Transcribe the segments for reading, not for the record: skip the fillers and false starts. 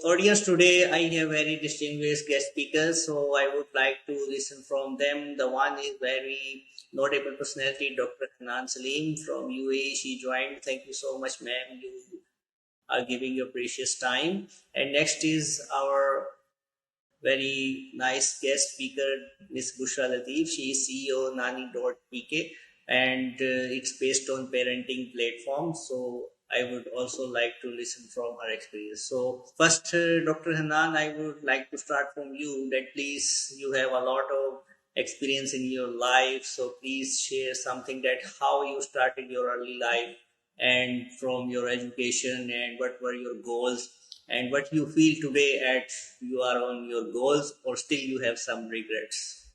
audience, today I have very distinguished guest speakers, so I would like to listen from them. The one is very notable personality, Dr. Hanan Salem from UAE. She joined. Thank you so much, ma'am. You are giving your precious time. And next is our very nice guest speaker, Miss Bushra Latif. She is CEO nani.pk, and it's based on parenting platform. So I would also like to listen from her experience. So first, Dr. Hanan, I would like to start from you. That please, you have a lot of experience in your life. So please share something that how you started your early life and from your education and what were your goals and what you feel today at you are on your goals or still you have some regrets,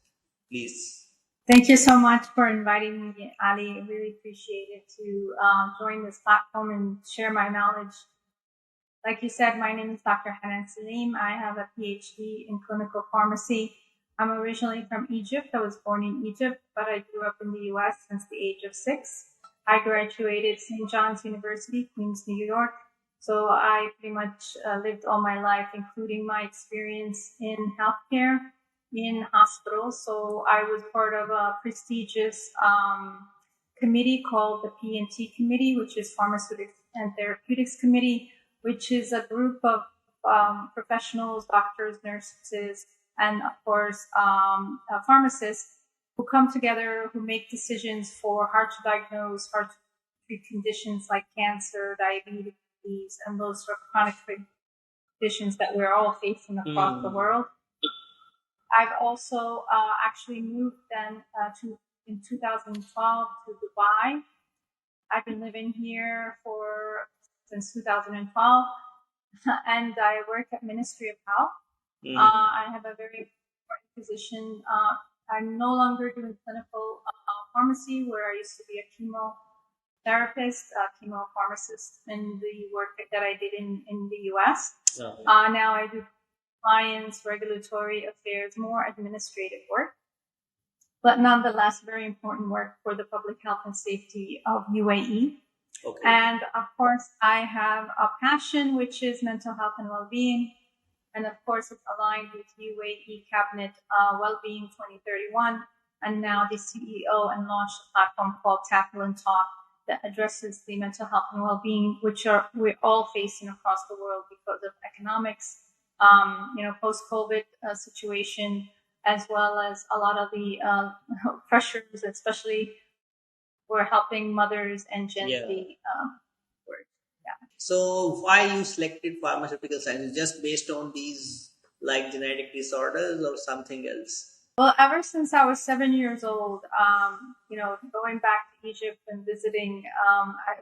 please. Thank you so much for inviting me, Ali. I really appreciate it to join this platform and share my knowledge. Like you said, my name is Dr. Hanan Salem. I have a PhD in clinical pharmacy. I'm originally from Egypt. I was born in Egypt, but I grew up in the U.S. since the age of 6. I graduated St. John's University, Queens, New York. So I pretty much lived all my life, including my experience in healthcare, in hospitals. So I was part of a prestigious committee called the P&T Committee, which is Pharmaceutics and Therapeutics Committee, which is a group of professionals, doctors, nurses, and of course, pharmacists who come together, who make decisions for hard to diagnose, hard to treat conditions like cancer, diabetes, and those sort of chronic conditions that we're all facing across the world. I've also actually moved then in 2012 to Dubai. I've been living here since 2012, and I work at Ministry of Health. I have a very important position. I'm no longer doing clinical pharmacy, where I used to be a chemotherapist, chemo pharmacist in the work that I did in the US. Now I do compliance, regulatory affairs, more administrative work, but nonetheless very important work for the public health and safety of UAE. Okay. And of course, I have a passion, which is mental health and well-being. And of course, it's aligned with UAE Cabinet Wellbeing 2031. And now the CEO and launched a platform called Tackle and Talk that addresses the mental health and well-being, which we're all facing across the world because of economics, post-COVID situation, as well as a lot of the pressures, especially we're helping mothers and Gen Z. So why you selected pharmaceutical sciences? Just based on these like genetic disorders or something else? Well, ever since I was 7 years old, going back to Egypt and visiting, I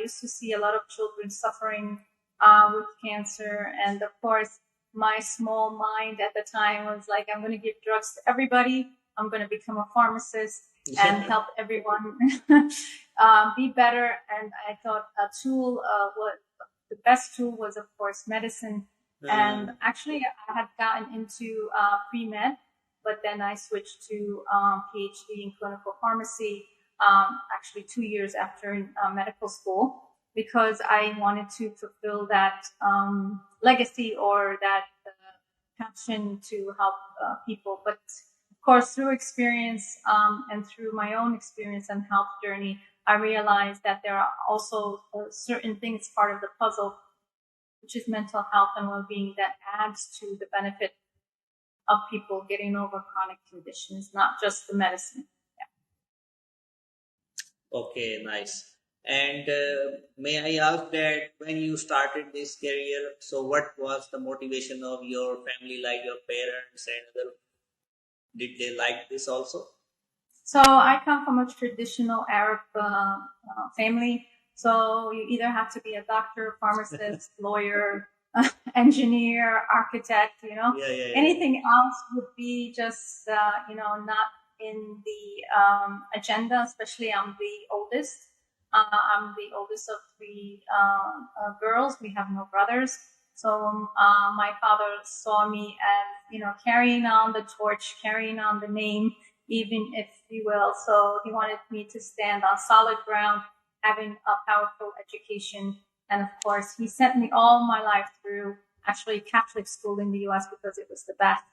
used to see a lot of children suffering with cancer. And of course, my small mind at the time was like, I'm going to give drugs to everybody. I'm going to become a pharmacist and help everyone be better. And I thought the best tool was, of course, medicine. And actually, I had gotten into pre-med, but then I switched to PhD in clinical pharmacy, actually 2 years after medical school, because I wanted to fulfill that legacy or that passion to help people. But of course, through experience and through my own experience and health journey, I realized that there are also certain things part of the puzzle, which is mental health and well-being, that adds to the benefit of people getting over chronic conditions, not just the medicine. Yeah. Okay, nice. And may I ask that when you started this career, so what was the motivation of your family, like your parents and other? Did they like this also? So I come from a traditional Arab family. So you either have to be a doctor, pharmacist, lawyer, engineer, architect, anything else would be just, not in the agenda, especially I'm the oldest. I'm the oldest of 3 girls. We have no brothers. So my father saw me as, carrying on the torch, carrying on the name, even if you will. So he wanted me to stand on solid ground, having a powerful education. And of course, he sent me all my life through actually Catholic school in the US because it was the best,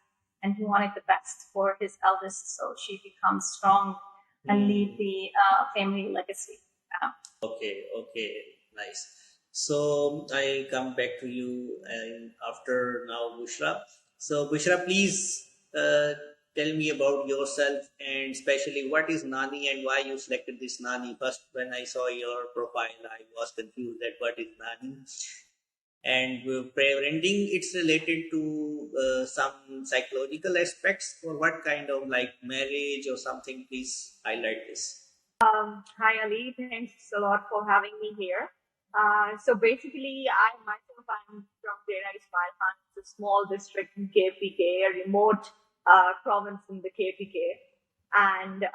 and he wanted the best for his eldest, so she becomes strong and lead the family legacy. Okay, nice. So I come back to you and after now, Bushra. So Bushra, please tell me about yourself and especially what is Nani and why you selected this Nani. First, when I saw your profile, I was confused that what is Nani. And parenting, it's related to some psychological aspects or what kind of like marriage or something. Please highlight this. Hi Ali, thanks a lot for having me here. So basically, I myself I'm from Dera Farhan. It's a small district in KPK, a remote province in the KPK. And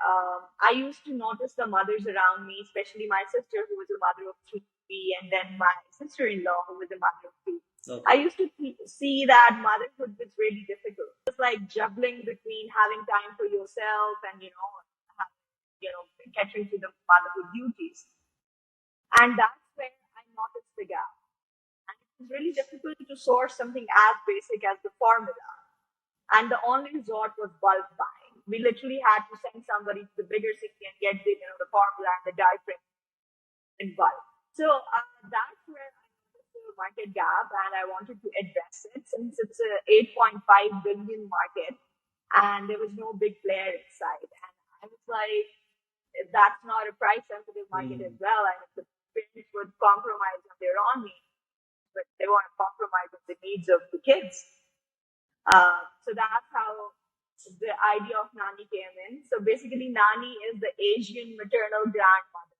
I used to notice the mothers around me, especially my sister, who was a mother of three, and then my sister-in-law, who was a mother of two. Okay. I used to see that motherhood was really difficult. It's like juggling between having time for yourself and catering to the motherhood duties. And that's where I noticed the gap. And it was really difficult to source something as basic as the formula. And the only resort was bulk buying. We literally had to send somebody to the bigger city and get the formula and the diaper in bulk. So that's where I noticed the market gap, and I wanted to address it since it's a 8.5 billion market, and there was no big player inside. And I was like, that's not a price sensitive market as well. I mean, the parents would compromise on their own needs, but they want to compromise on the needs of the kids. So that's how the idea of Nani came in. So basically, Nani is the Asian maternal grandmother.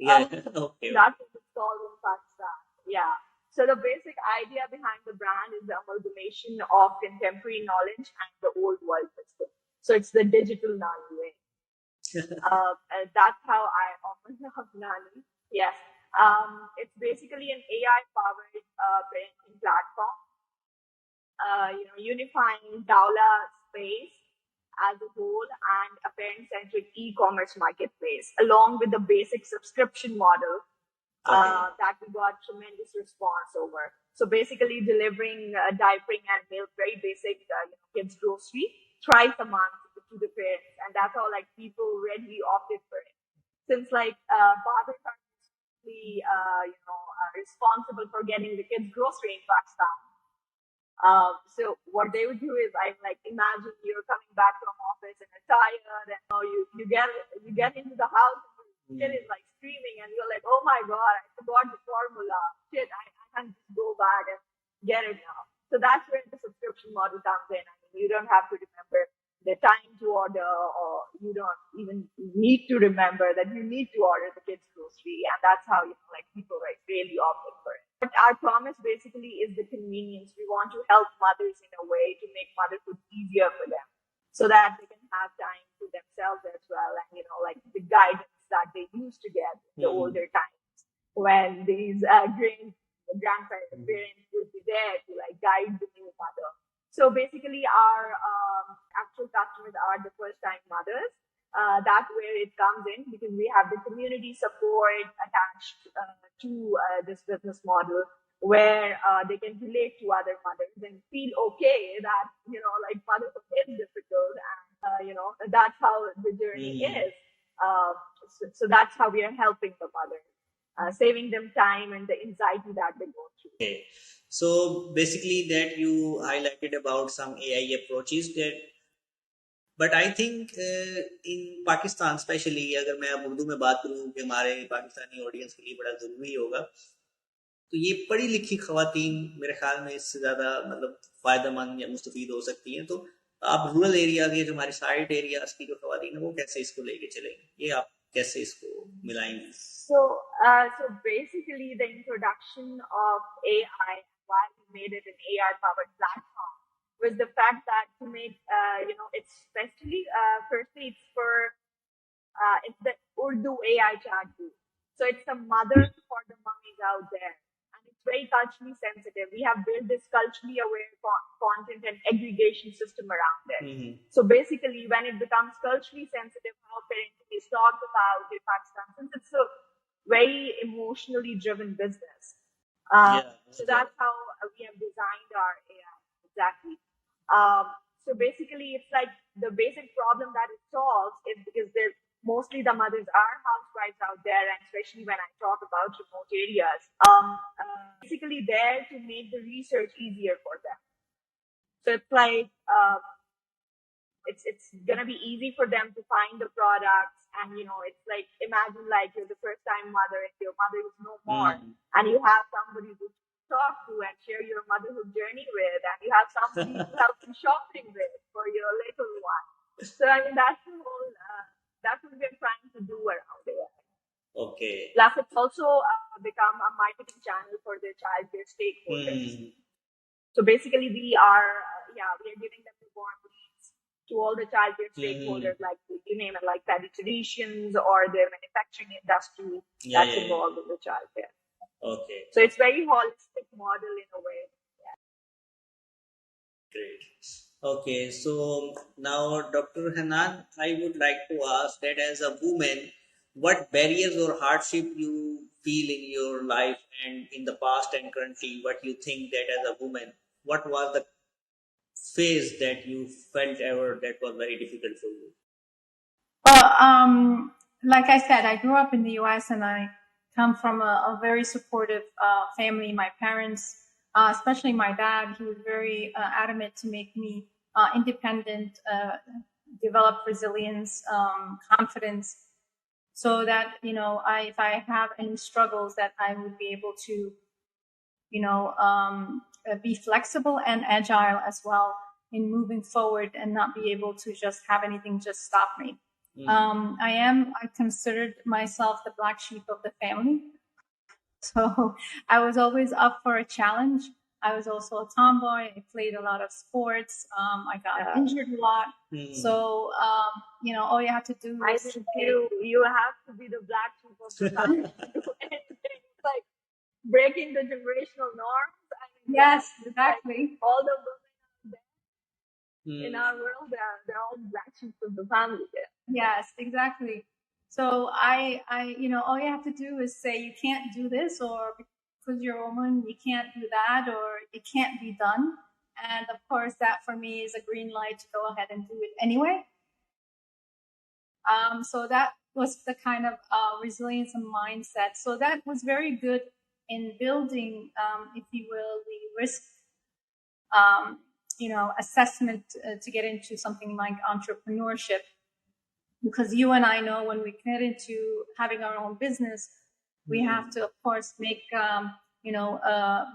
Yeah, okay. That's what it's called in Pakistan. Yeah. So the basic idea behind the brand is the amalgamation of contemporary knowledge and the old world wisdom. So it's the digital Nani way. And that's how I often love Nani. Yes. It's basically an AI-powered parenting platform. Unifying Dawla space as a whole and a parent-centric e-commerce marketplace, along with the basic subscription model that we got tremendous response over. So basically delivering diapering and milk, very basic kids grocery, twice a month to the parents. And that's how people readily opted for it. Since fathers are responsible for getting the kids grocery in Pakistan. So what they would do is imagine you're coming back from office and you're tired and you get into the house and the kid is screaming and you're like, oh my god, I forgot the formula. Shit, I can't just go back and get it now. So that's where the subscription model comes in. I mean, you don't have to remember the time to order, or you don't even need to remember that you need to order the kids grocery, and that's how people really opted for it. But our promise basically is the convenience. We want to help mothers in a way to make motherhood easier for them, so that they can have time to themselves as well, and the guidance that they used to get in the older times when these grandparents would be there to guide the new mother. So basically, our actual customers are the first-time mothers. That's where it comes in, because we have the community support attached to this business model, where they can relate to other mothers and feel okay that motherhood is difficult, and that's how the journey is. So that's how we are helping the mothers. Saving them time and the anxiety that they go through. Okay. So basically that you highlighted about some AI approaches that, but I think in Pakistan especially, अगर मैं अब उर्दू में बात करूँ कि हमारे Pakistani audience के लिए बड़ा ज़रूरी होगा, तो ये पढ़ी लिखी ख़वातीन मेरे ख्याल में इससे ज़्यादा फ़ायदेमंद या मुस्तफ़ीद हो सकती हैं. तो आप रूरल एरिया के जो हमारे साइड एरियाज की जो ख़वातीन है वो कैसे इसको लेके चलेंगे, ये आप कैसे इसको मिलाएंगे? So basically the introduction of AI, why we made it an AI-powered platform, was the fact that to make, it's especially, firstly, it's the Urdu AI chat group. So it's a mother for the mummies out there. And it's very culturally sensitive. We have built this culturally aware content and aggregation system around it. So basically, when it becomes culturally sensitive, how parenting is talked about in Pakistan, since it's a very emotionally driven business, So that's how we have designed our AI exactly. So basically, it's like the basic problem that it solves is because there's mostly the mothers are housewives out there, and especially when I talk about remote areas, basically there to make the research easier for them. So it's like it's gonna be easy for them to find the products, and it's like imagine like you're the first time mother and your mother is no more, and you have somebody to talk to and share your motherhood journey with, and you have somebody to help you shopping with for your little one. So I mean that's the whole that's what we're trying to do around it. Okay. Plus, it's also become a marketing channel for the childcare stakeholders. So basically, we are giving them the warm leads to all the childcare stakeholders, like you name it, like pediatricians or the manufacturing industry that's involved in the childcare. Okay. So it's very holistic model in a way. Great. Okay, so now Dr. Hanan, I would like to ask that as a woman, what barriers or hardship you feel in your life and in the past and currently, what you think that as a woman, what was the phase that you felt ever that was very difficult for you? Well, like I said, I grew up in the U.S. and I come from a very supportive family. My parents, especially my dad, he was very adamant to make me independent, develop resilience, confidence, so that if I have any struggles, that I would be able to be flexible and agile as well in moving forward, and not be able to just have anything just stop me. I considered myself the black sheep of the family. So I was always up for a challenge. I was also a tomboy. I played a lot of sports. I got injured a lot. So, all you have to do is you have to be the black sheep of the family. Like breaking the generational norms. Yes, exactly. Like all the women in our world, they're all black sheep of the family. Yes, exactly. So all you have to do is say you can't do this, or because you're a woman, you can't do that, or it can't be done. And of course, that for me is a green light to go ahead and do it anyway. So that was the kind of resilience and mindset. So that was very good in building, if you will, the risk, assessment to get into something like entrepreneurship. Because you and I know when we get into having our own business, we have to, of course, make,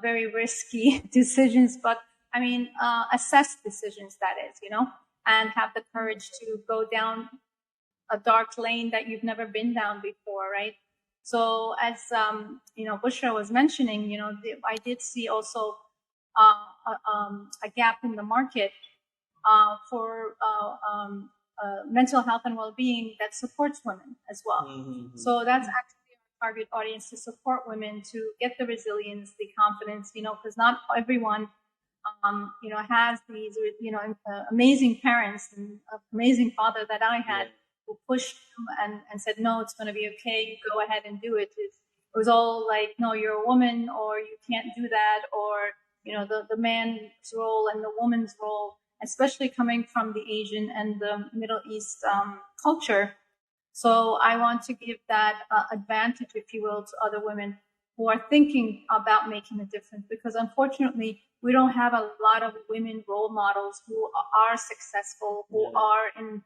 very risky decisions, but assess decisions, that is, and have the courage to go down a dark lane that you've never been down before, right? So as, Bushra was mentioning, I did see also a gap in the market for mental health and well-being that supports women as well. So that's actually our target audience, to support women to get the resilience, the confidence, because not everyone, has these, amazing parents and amazing father that I had, who pushed and said, no, it's going to be okay. You go ahead and do it. It was all like, no, you're a woman, or you can't do that, or, the man's role and the woman's role, especially coming from the Asian and the Middle East culture. So I want to give that advantage, if you will, to other women who are thinking about making a difference, because unfortunately, we don't have a lot of women role models who are successful, who are in,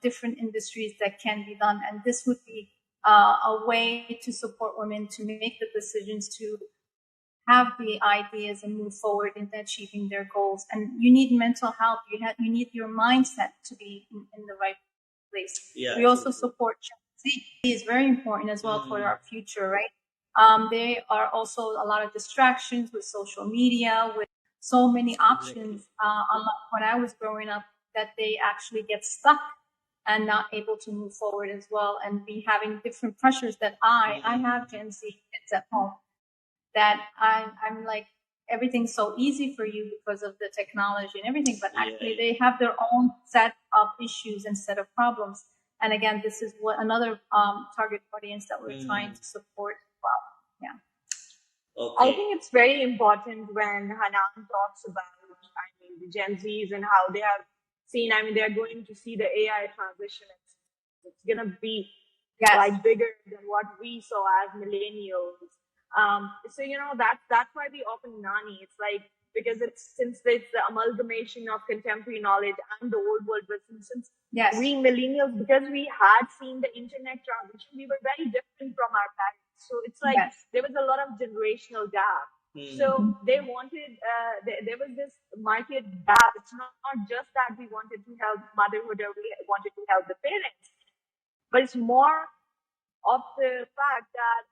different industries that can be done. And this would be a way to support women to make the decisions, to have the ideas and move forward into achieving their goals. And you need mental health. You need your mindset to be in the right place. We also support Gen Z. Is very important as well for our future, right? There are also a lot of distractions with social media, with so many options. Unlike when I was growing up, that they actually get stuck and not able to move forward as well, and be having different pressures that I have Gen Z kids at home, that I'm like, everything's so easy for you because of the technology and everything, but actually they have their own set of issues and set of problems. And again, this is what another target audience that we're trying to support as well. Yeah. I Okay. think it's very important when Hanan talks about, the Gen Zs and how they have seen, they're going to see the AI transition. It's going to be Yes. like bigger than what we saw as millennials. So, that's why we open Nani. It's like, because since it's the amalgamation of contemporary knowledge and the old world wisdom, since Yes. we millennials, because we had seen the internet transition, we were very different from our parents. So it's like there was a lot of generational gap. So they wanted, there was this market gap. It's not just that we wanted to help motherhood or we wanted to help the parents, but it's more of the fact that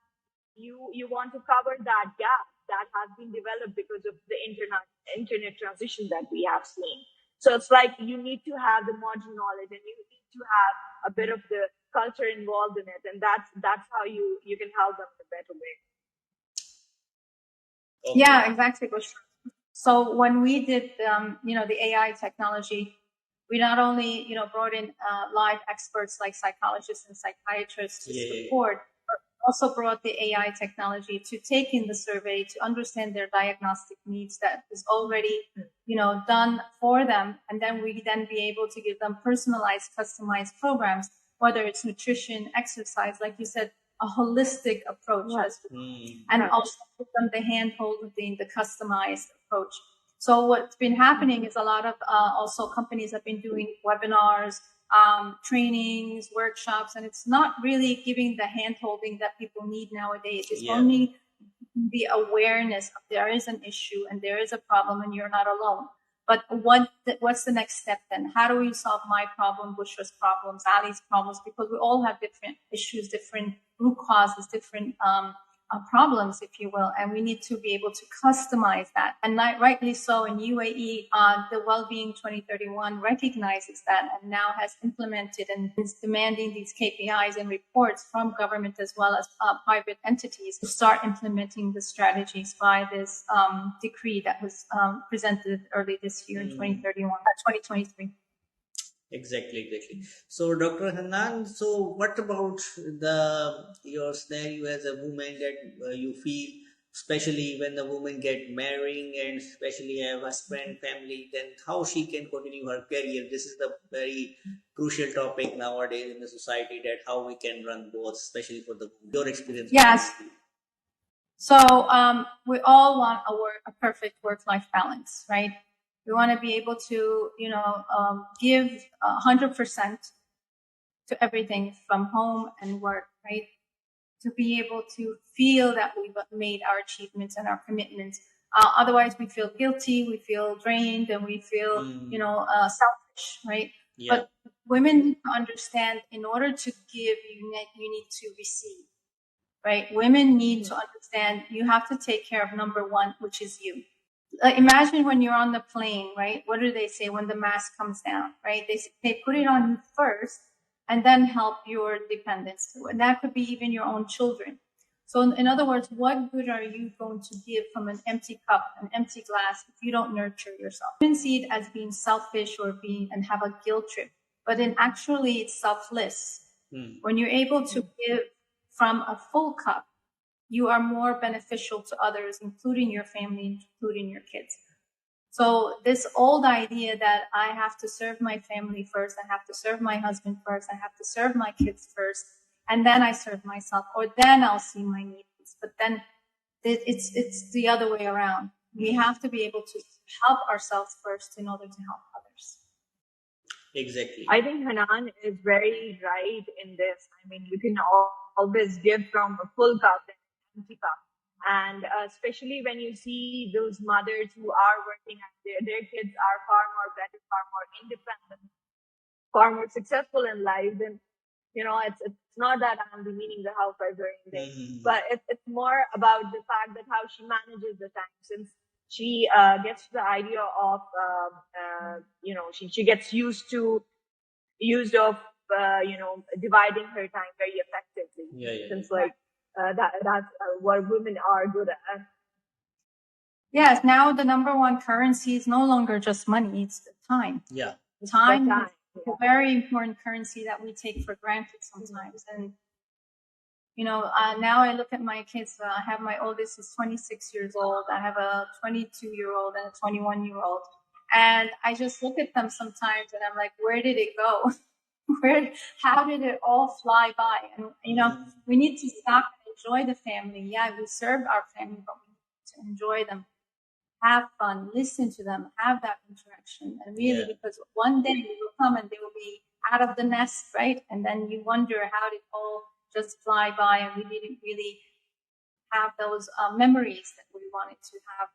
you want to cover that gap that has been developed because of the internet transition that we have seen. So it's like you need to have the modern knowledge and you need to have a bit of the culture involved in it, and that's how you can help them in a better way. Okay. Yeah, exactly, Bushra. So when we did, the AI technology, we not only, brought in live experts like psychologists and psychiatrists to support, but also brought the AI technology to take in the survey, to understand their diagnostic needs that is already, done for them. And then we be able to give them personalized, customized programs, whether it's nutrition, exercise, like you said, a holistic approach, and also give them the hand-holding, the customized approach. So what's been happening is a lot of also companies have been doing webinars, trainings, workshops, and it's not really giving the hand-holding that people need nowadays. It's only the awareness of there is an issue and there is a problem and you're not alone. But what's the next step then? How do we solve my problem, Bushra's problems, Ali's problems? Because we all have different issues, different root causes, different problems, if you will, and we need to be able to customize that. And rightly so, in UAE, the Wellbeing 2031 recognizes that and now has implemented and is demanding these KPIs and reports from government as well as private entities to start implementing the strategies by this decree that was presented early this year in 2023. Exactly. So, Dr. Hanan, so what about your scenario as a woman that you feel, especially when the woman get marrying and especially have husband, family, then how she can continue her career? This is the very crucial topic nowadays in the society, that how we can run both, especially for your experience. Yes. So we all want a perfect work-life balance, right? We want to be able to, give 100% to everything from home and work, right? To be able to feel that we've made our achievements and our commitments. Otherwise, we feel guilty, we feel drained, and we feel, selfish, right? But women need to understand, in order to give, you need to receive, right? Women need to understand you have to take care of number one, which is you. Imagine when you're on the plane, right? What do they say when the mask comes down, right? They put it on you first and then help your dependents. And that could be even your own children. So in other words, what good are you going to give from an empty cup, an empty glass, if you don't nurture yourself? You can see it as being selfish or and have a guilt trip, but actually it's selfless. When you're able to give from a full cup, you are more beneficial to others, including your family, including your kids. So this old idea that I have to serve my family first, I have to serve my husband first, I have to serve my kids first, and then I serve myself, or then I'll see my needs. But then it's the other way around. We have to be able to help ourselves first in order to help others. Exactly. I think Hanan is very right in this. You can always give from a full cup and an empty cup. And especially when you see those mothers who are working and their kids are far more better, far more independent, far more successful in life, then, it's not that I'm demeaning the housewives or anything, but it's more about the fact that how she manages the time, since she gets the idea of, she gets used of, dividing her time very effectively. Since that's what women are good at. Yes, now the number one currency is no longer just money, it's the time. Yeah. Time is a very important currency that we take for granted sometimes. And Now I look at my kids. I have my oldest is 26 years old. I have a 22-year-old and a 21-year-old. And I just look at them sometimes and I'm like, where did it go? How did it all fly by? And, we need to stop and enjoy the family. Yeah, we serve our family, but we need to enjoy them, have fun, listen to them, have that interaction. And really, because one day they will come and they will be out of the nest, right? And then you wonder how did it all just fly by and we didn't really have those memories that we wanted to have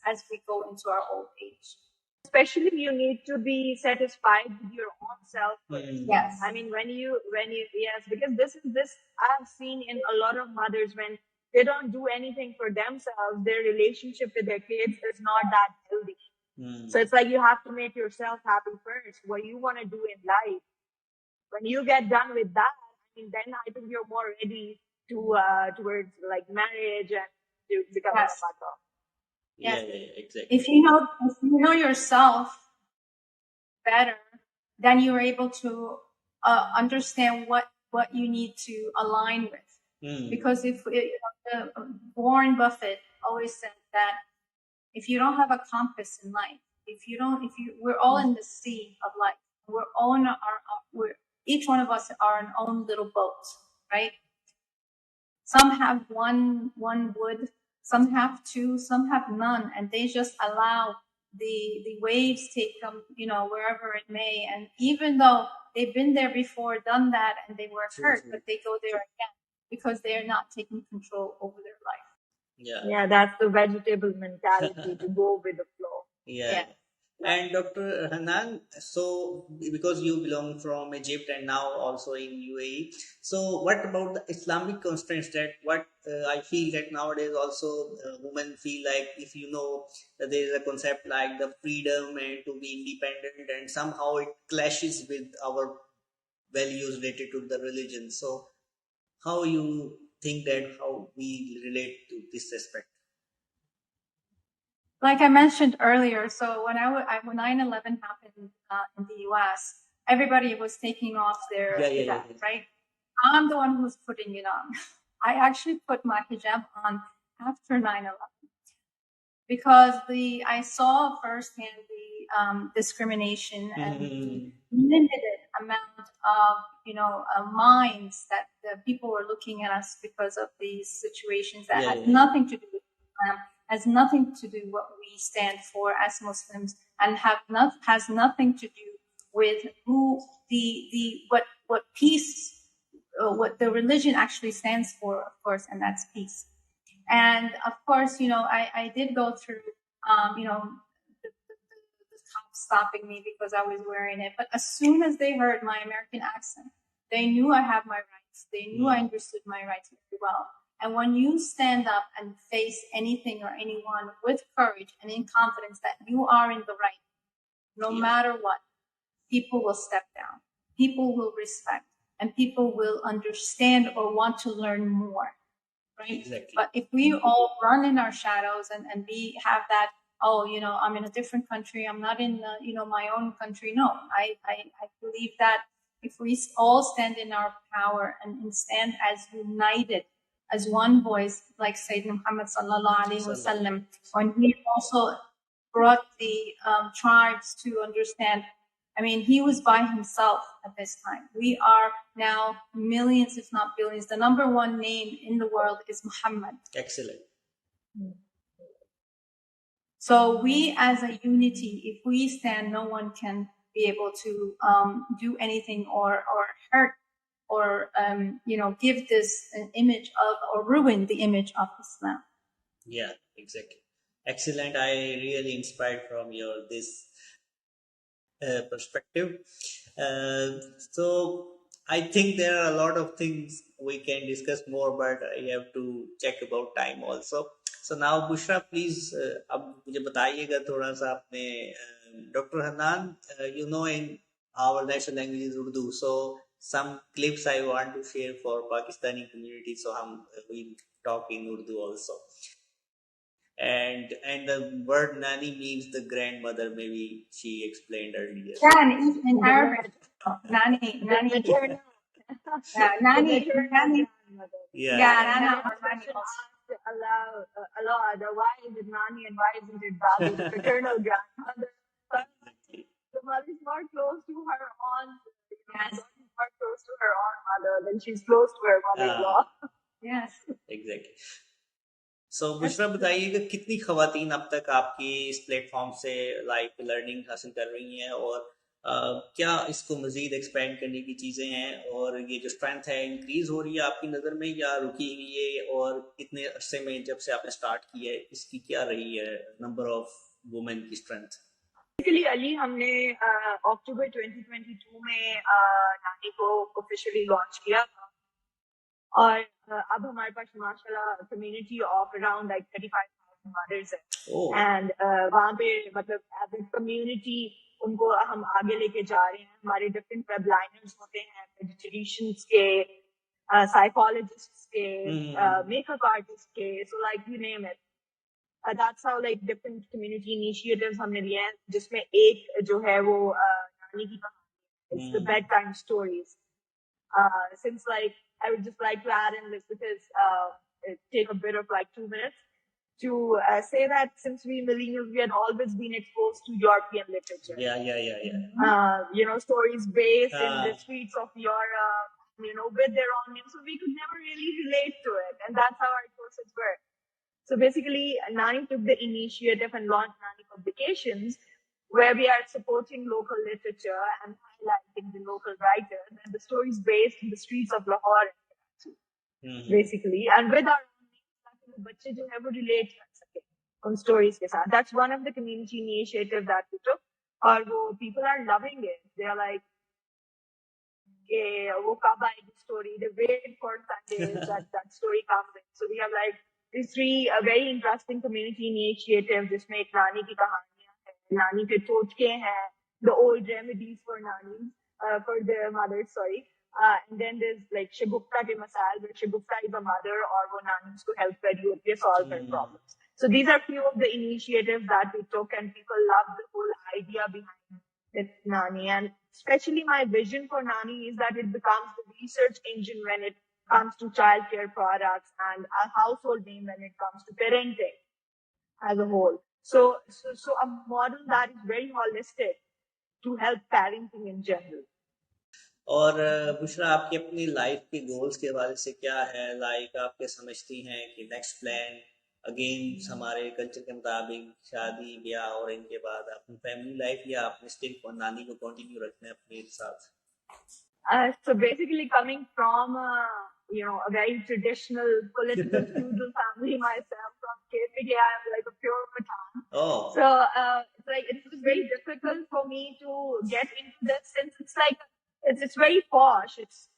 as we go into our old age. Especially you need to be satisfied with your own self first. Yes. I mean, when you yes, because this I've seen in a lot of mothers when they don't do anything for themselves, their relationship with their kids is not that healthy. So it's like you have to make yourself happy first, what you want to do in life. When you get done with that, then I think you're more ready to towards like marriage and to become a mother. Yes. Yeah, exactly. If you know yourself better, then you're able to understand what you need to align with. Because if Warren Buffett always said that if you don't have a compass in life, we're all in the sea of life. Each one of us are our own little boat, right? Some have one wood, some have two, some have none, and they just allow the waves take them, wherever it may. And even though they've been there before, done that, and they were hurt, but they go there again because they're not taking control over their life. Yeah, that's the vegetable mentality to go with the flow. Yeah. And Dr. Hanan, so because you belong from Egypt and now also in UAE, so what about the Islamic constraints that I feel that nowadays also women feel like if that there is a concept like the freedom and to be independent and somehow it clashes with our values related to the religion. So how you think that how we relate to this aspect? Like I mentioned earlier, so when 9/11 happened in the U.S., everybody was taking off their hijab, right? I'm the one who's putting it on. I actually put my hijab on after 9/11 because I saw firsthand the discrimination and the limited amount of minds that the people were looking at us because of these situations that had nothing to do with Islam, has nothing to do what we stand for as Muslims, and has nothing to do with who what peace, what the religion actually stands for, of course, and that's peace. And of course, I did go through, the cops stopping me because I was wearing it. But as soon as they heard my American accent, they knew I have my rights. They knew I understood my rights very well. And when you stand up and face anything or anyone with courage and in confidence that you are in the right, no matter what, people will step down, people will respect, and people will understand or want to learn more, right? Exactly. But if we all run in our shadows and have that, I'm in a different country, I'm not in my own country. No, I believe that if we all stand in our power and stand as united, as one voice, like Sayyidina Muhammad sallallahu alaihi wasallam, when he also brought the tribes to understand. I mean, he was by himself at this time. We are now millions, if not billions. The number one name in the world is Muhammad. Excellent. So we, as a unity, if we stand, no one can be able to do anything or hurt or give this an image of or ruin the image of Islam. Yeah, exactly. Excellent. I really inspired from your this perspective. So I think there are a lot of things we can discuss more, but I have to check about time also. So now Bushra, please अब मुझे बताइएगा थोड़ा सा आपने Dr. Hanan, in our national language is Urdu, so some clips I want to share for Pakistani community, so we talk in Urdu also. And the word nani means the grandmother, maybe she explained earlier. Yeah, in Arabic, nani. Nani. Nani. mother. Yeah, and the Nana or next Nani question also. asked Allah, why is it Nani and why isn't it Dadu, the paternal grandmother? The mother is more close to her aunt. Yes. She's more close to her own mother than she's close to her mother-in-law. Yes. Exactly. सो बुशरा बताइएगा कितनी खवातीन अब तक आपकी इस platform से like learning हासिल कर रही हैं और क्या इसको मजीद एक्सपेंड करने की चीज़ें हैं और ये जो स्ट्रेंथ है इंक्रीज हो रही है आपकी नज़र में या रुकी हुई है और कितने अरसे में जब से आपने स्टार्ट किया है इसकी क्या रही है नंबर ऑफ वुमेन की स्ट्रेंथ? बेसिकली अली हमने अक्टूबर 2022 में नानी को ऑफिशियली लॉन्च किया और अब हमारे पास माशाल्लाह community of around like 35,000 mothers है एंड वहाँ पे मतलब एज ए कम्युनिटी उनको हम आगे लेके जा रहे हैं. हमारे डिफरेंट वेबलाइनर्स होते हैं, पेडिट्रिशियंस के, साइकोलॉजिस्ट्स के, मेकअप आर्टिस्ट के, so like you name it. That's how like different community initiatives हमने लिए हैं जिसमें एक जो है वो नानी की कहानी. It's the bedtime stories. Since like I would just like to add in this because take a bit of like 2 minutes to say that since we millennials we had always been exposed to European literature. Yeah. Stories based in the streets of Europe, with their own names, so we could never really relate to it, and that's how our courses were. So basically, Nani took the initiative and launched Nani Publications, where we are supporting local literature and highlighting the local writers and the stories based in the streets of Lahore, basically, and with our own names, ताकि बच्चे जो है वो relate कर सके उन stories के साथ. That's one of the community initiatives that we took, और वो people are loving it. They are like, वो कब आएगी story? They wait for Sundays that story comes in. So we have like these three very interesting community initiatives जिसमें एक नानी की कहानियां हैं, नानी के टोटके हैं, the old remedies for nannies, for their mothers, sorry. And then there's like Shagufta ke Masal, where Shagufta is a mother or wo nannies to help her solve her problems. So these are few of the initiatives that we took, and people love the whole idea behind it, Nani. And especially my vision for Nani is that it becomes the research engine when it comes to childcare products and a household name when it comes to parenting as a whole. So a model that is very holistic to help parenting in general. और बुशरा आपकी अपनी life के goals के हवाले से क्या है, like आप क्या समझती हैं कि नेक्स्ट प्लान अगेन हमारे कल्चर के मुताबिक शादी ब्याह और इनके बाद अपनी फैमिली लाइफ या अपने स्टिल नानी को कंटिन्यू रखना है अपने साथ? So basically coming from a very traditional political feudal family myself from KPK, I'm like a pure Pathan. So it's like it was very difficult for me to get into this since it's like it's very posh. It's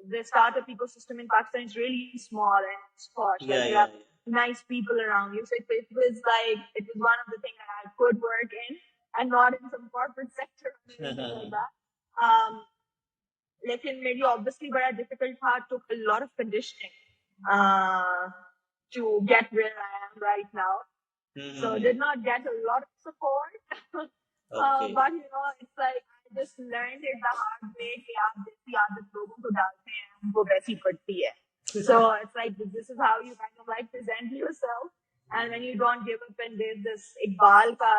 the startup ecosystem in Pakistan is really small and it's posh. You have nice people around you. So it was one of the things that I could work in and not in some corporate sector or anything like that. लेकिन मेरी obviously बड़ा difficult था, took a lot of conditioning to get where I am right now. So did not get a lot of support. But it's like I just learned it the hard way कि आप जैसी आदत लोगों को डालते हैं उनको वैसी पड़ती है. So it's like this is how you kind of like present yourself, and when you don't give up, and there's this Iqbal ka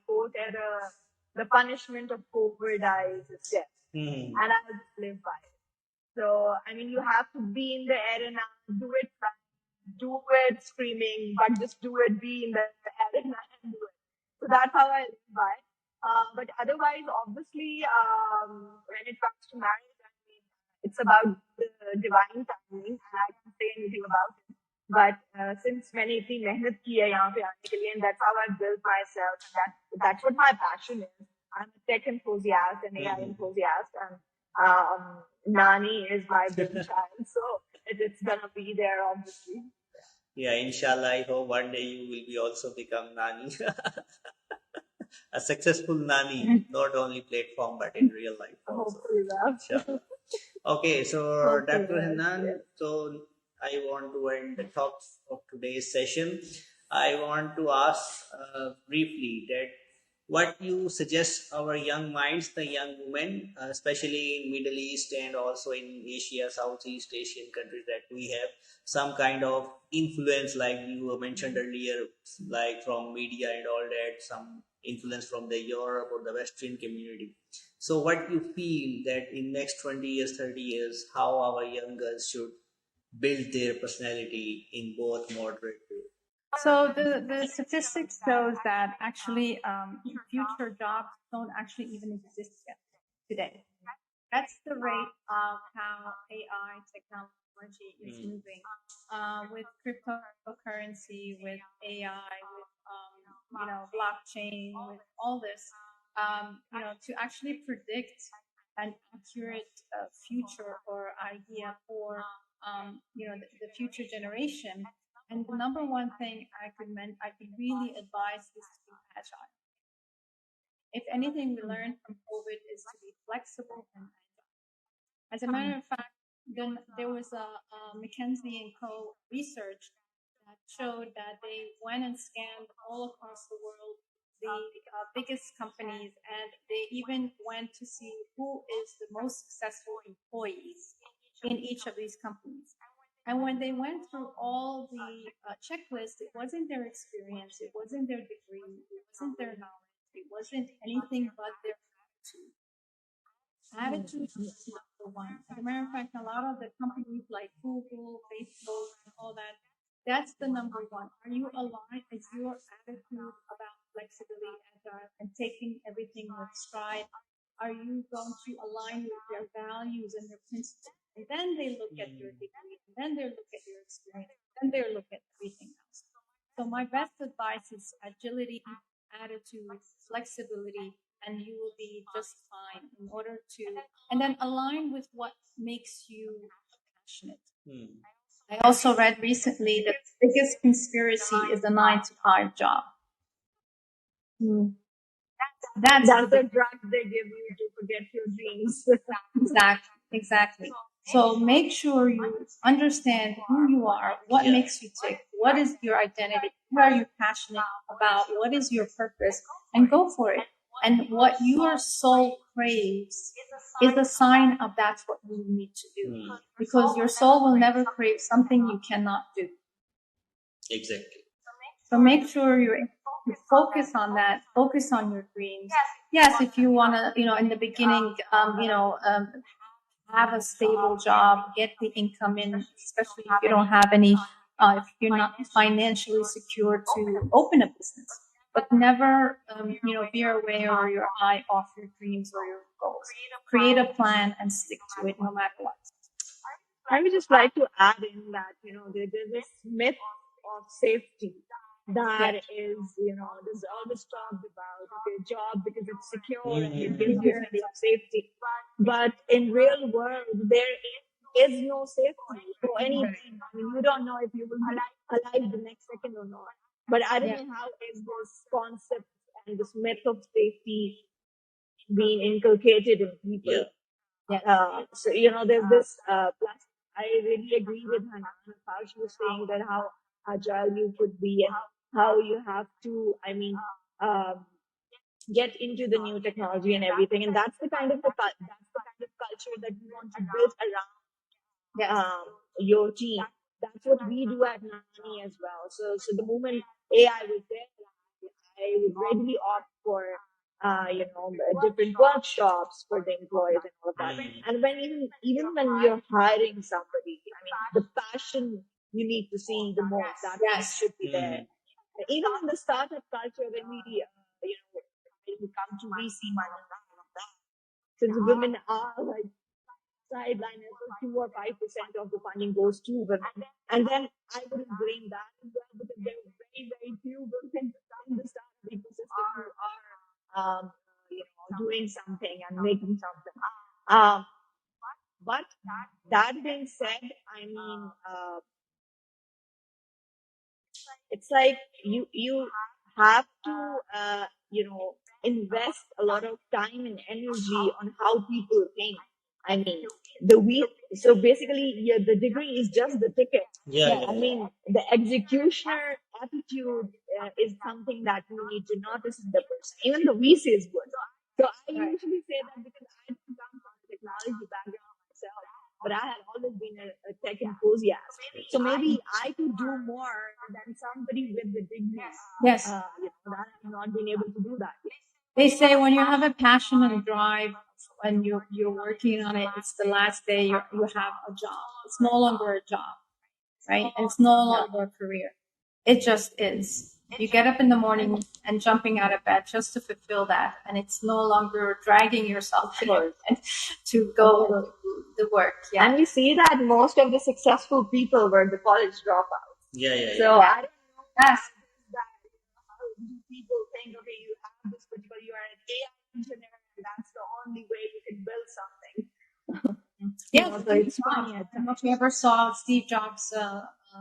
quote, the punishment of cowardice is death. And I just live by it. So, I mean, you have to be in the arena, do it screaming, but just do it, be in the arena and do it. So that's how I live by it. But otherwise, obviously, when it comes to marriage, I mean, it's about the divine timing, and I can't say anything about it. But since मैंने इतनी मेहनत की है यहाँ पे आने के लिए, and that's how I built myself, and that's what my passion is. I'm a tech enthusiast and AI enthusiast, and Nani is my baby child, so it's gonna be there, obviously. Yeah, inshallah, I hope one day you will be also become Nani. A successful Nani, not only platform, but in real life also. Hopefully that. Sure. Okay, so Dr. Hanan, so I want to end the talks of today's session. I want to ask briefly that what you suggest our young minds, the young women, especially in Middle East and also in Asia, Southeast Asian countries, that we have some kind of influence, like you mentioned earlier, like from media and all that, some influence from the Europe or the Western community. So, what you feel that in next 20 years, 30 years, how our young girls should build their personality in both moderate. So the statistics shows that actually future jobs don't actually even exist yet today. That's the rate of how AI technology is moving. With cryptocurrency, with AI, with blockchain, with all this, to actually predict an accurate future or idea for the future generation. And the number one thing I could really advise is to be agile. If anything we learned from COVID is to be flexible and agile. As a matter of fact, then there was a McKinsey and Co. research that showed that they went and scanned all across the world the biggest companies, and they even went to see who is the most successful employees in each of these companies. And when they went through all the checklists, it wasn't their experience, it wasn't their degree, it wasn't their knowledge, it wasn't anything but their attitude. Attitude is number one. As a matter of fact, a lot of the companies like Google, Facebook, and all that, that's the number one. Are you aligned? Is your attitude about flexibility, agile, and taking everything with stride? Are you going to align with their values and their principles? And then they look at your degree, and then they look at your experience, and then they look at everything else. So my best advice is agility, attitude, flexibility, and you will be just fine in order to, and then align with what makes you passionate. I also read recently that the biggest conspiracy is a 9 to 5 job. That's the drug they give you to forget your dreams. Exactly. So make sure you understand who you are, what makes you tick, what is your identity, what are you passionate about, what is your purpose, and go for it. And what your soul craves is a sign of that's what you need to do. Because your soul will never crave something you cannot do. Exactly. So make sure you focus on that, focus on your dreams. Yes, if you want to, in the beginning, have a stable job, get the income in, especially if you don't have any, if you're not financially secure to open a business. But never, veer away or your eye off your dreams or your goals. Create a plan and stick to it no matter what. I would just like to add in that, there's this myth of safety that is, there's always talked about, okay, job because it's secure and it gives you a sense of safety. But in real world, there is no safety for anything. I mean, you don't know if you will be alive the next second or not. But I don't know how is this concept and this myth of safety being inculcated in people. So, there's this I really agree with Hanan, how she was saying that how agile you could be and how you have to, get into the new technology and everything. And that's the kind of culture that we want to build around your team. That's what we do at Nani as well. So the moment AI was there, I would readily opt for different workshops for the employees and all of that. And when even when you're hiring somebody, I mean, the passion you need to see the most, that should be there. Even in the startup culture, when we come to VC money, since women are like sideliners, so 2 or 5% of the funding goes to women. And then I wouldn't blame that as well, because there are very, very few women in the startup ecosystem who are doing something and making something. But that being said, I mean, it's like you have to invest a lot of time and energy on how people think. I mean, so basically, the degree is just the ticket. I mean, the executioner attitude is something that we need to notice in the person. Even the VC is good. So I usually say that because I don't come from a technology background myself, but I had always been a tech enthusiast. So maybe I could do more than somebody with the degree. Yes. That I'm not being able to do that. They say when you have a passion and a drive, when you're working on it, it's the last day you have a job. It's no longer a job, right? And it's no longer a career. It just is. You get up in the morning and jumping out of bed just to fulfill that, and it's no longer dragging yourself to go to the work. Yeah. And we see that most of the successful people were the college dropouts. So I don't know. Yes. How do people think, okay, you have this particular, you are an AI engineer, and that's the only way you can build something. Yeah, it's funny. I don't know if you ever saw Steve Jobs'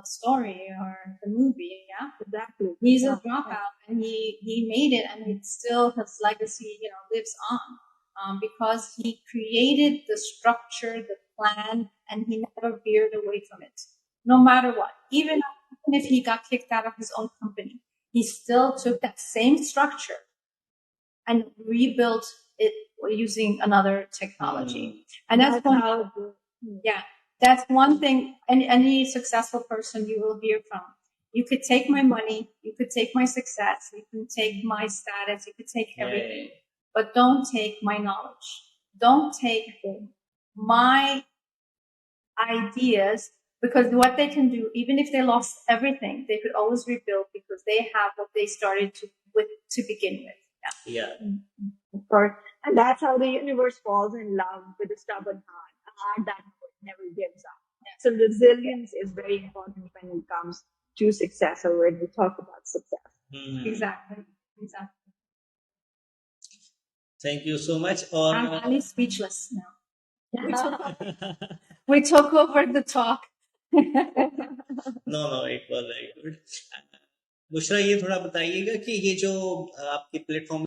story or the movie. Yeah, exactly. He's a dropout, and he made it, and it's still his legacy, lives on, because he created the structure, the plan, and he never veered away from it, no matter what. Even if he got kicked out of his own company, he still took that same structure and rebuilt it using another technology. And that's one thing any successful person you will hear from. You could take my money, you could take my success, you can take my status, you could take everything, but don't take my knowledge. Don't take my ideas, because what they can do, even if they lost everything, they could always rebuild because they have what they started to begin with. Yeah. And that's how the universe falls in love with a stubborn heart, a heart that never gives up. So resilience is very important when it comes to success, or when we talk about success. Exactly. Thank you so much. I'm really speechless now. We took over the talk. No, it was very good. Bushra, ये थोड़ा बताइएगा कि ये जो आपके platform